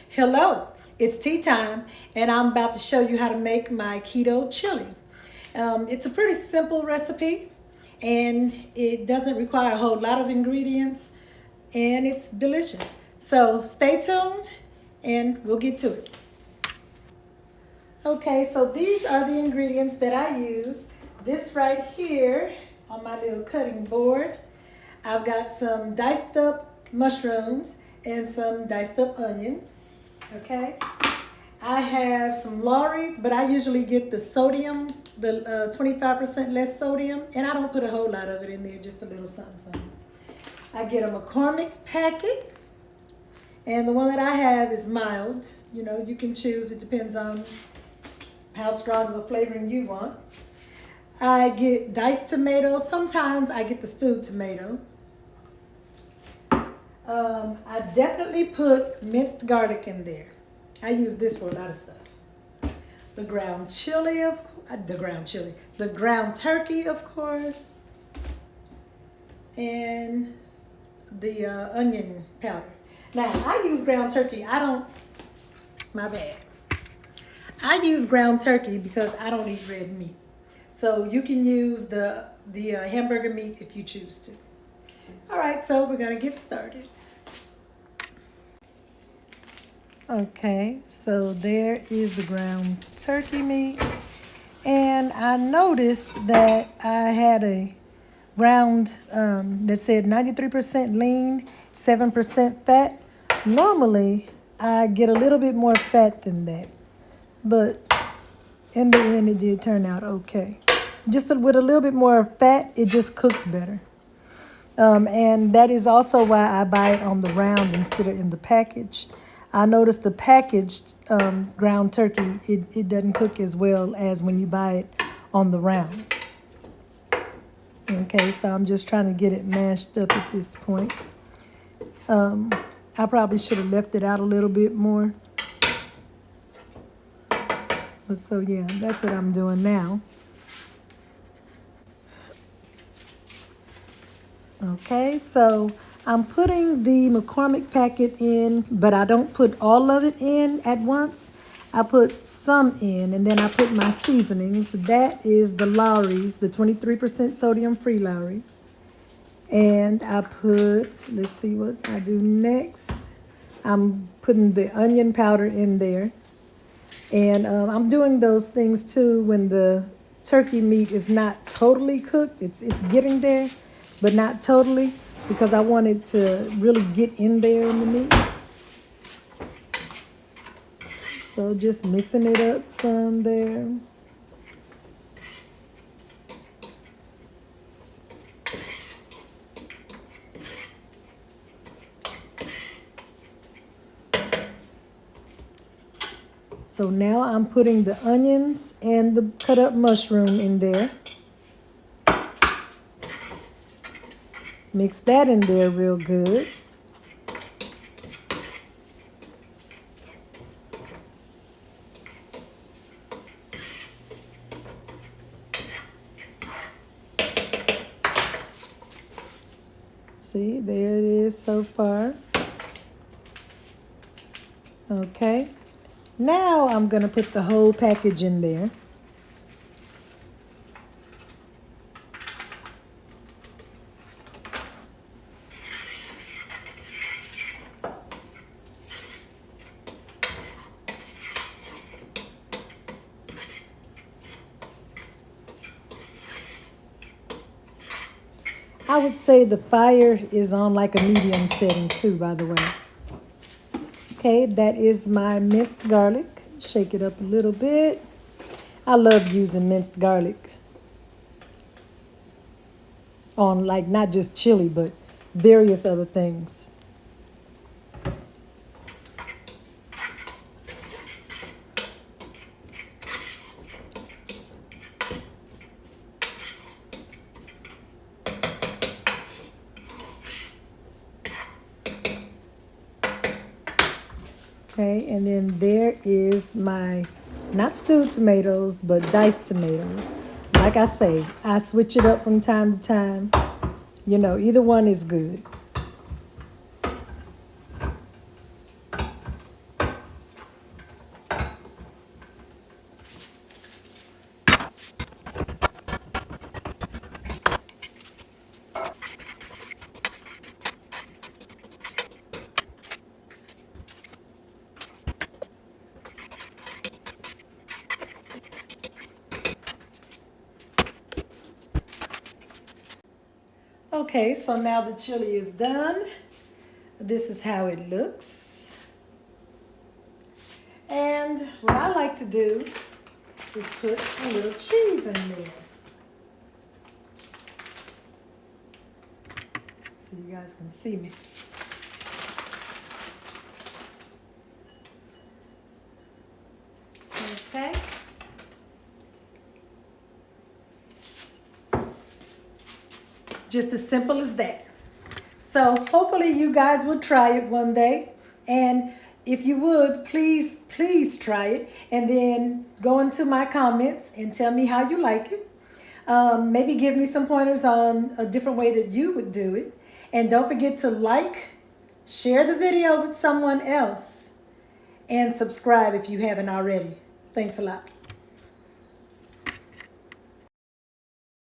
Hello, it's tea time, and I'm about to show you how to make my keto chili. It's a pretty simple recipe, and it doesn't require a whole lot of ingredients, and it's delicious. So stay tuned, and we'll get to it. Okay, so these are the ingredients that I use. This right here on my little cutting board, I've got some diced up mushrooms and some diced up onion. Okay, I have some lawreys, but I usually get the sodium, the 25% less sodium, and I don't put a whole lot of it in there, just a little something, something. I get a McCormick packet, and the one that I have is mild. You know, you can choose, it depends on how strong of a flavoring you want. I get diced tomatoes. Sometimes I get the stewed tomato. I definitely put minced garlic in there. I use this for a lot of stuff. The ground turkey, of course, and the onion powder. Now, I use ground turkey. My bad. I use ground turkey because I don't eat red meat. So you can use the hamburger meat if you choose to. All right, so we're gonna get started. Okay, so there is the ground turkey meat. And I noticed that I had a round that said 93% lean, 7% fat. Normally, I get a little bit more fat than that. But in the end, it did turn out okay. Just with a little bit more fat, it just cooks better. And that is also why I buy it on the round instead of in the package. I noticed the packaged ground turkey, it doesn't cook as well as when you buy it on the round. Okay, so I'm just trying to get it mashed up at this point. I probably should have left it out a little bit more. But so yeah, that's what I'm doing now. Okay, so I'm putting the McCormick packet in, but I don't put all of it in at once. I put some in, and then I put my seasonings. That is the Lawry's, the 23% sodium-free Lawry's. And I put, let's see what I do next. I'm putting the onion powder in there. And I'm doing those things too when the turkey meat is not totally cooked. It's getting there, but not totally, because I want it to really get in there in the meat. So just mixing it up some there. So now I'm putting the onions and the cut up mushroom in there. Mix that in there real good. See, there it is so far. Okay. Now I'm going to put the whole package in there. I would say the fire is on like a medium setting too, by the way. Okay, that is my minced garlic. Shake it up a little bit. I love using minced garlic on like not just chili, but various other things. Okay, and then there is my, not stewed tomatoes, but diced tomatoes. Like I say, I switch it up from time to time. You know, either one is good. Okay, so now the chili is done. This is how it looks. And what I like to do is put a little cheese in there. So you guys can see me. Okay. It's just as simple as that. So hopefully you guys will try it one day. And if you would, please try it. And then go into my comments and tell me how you like it. Maybe give me some pointers on a different way that you would do it. And don't forget to like, share the video with someone else, and subscribe if you haven't already. Thanks a lot.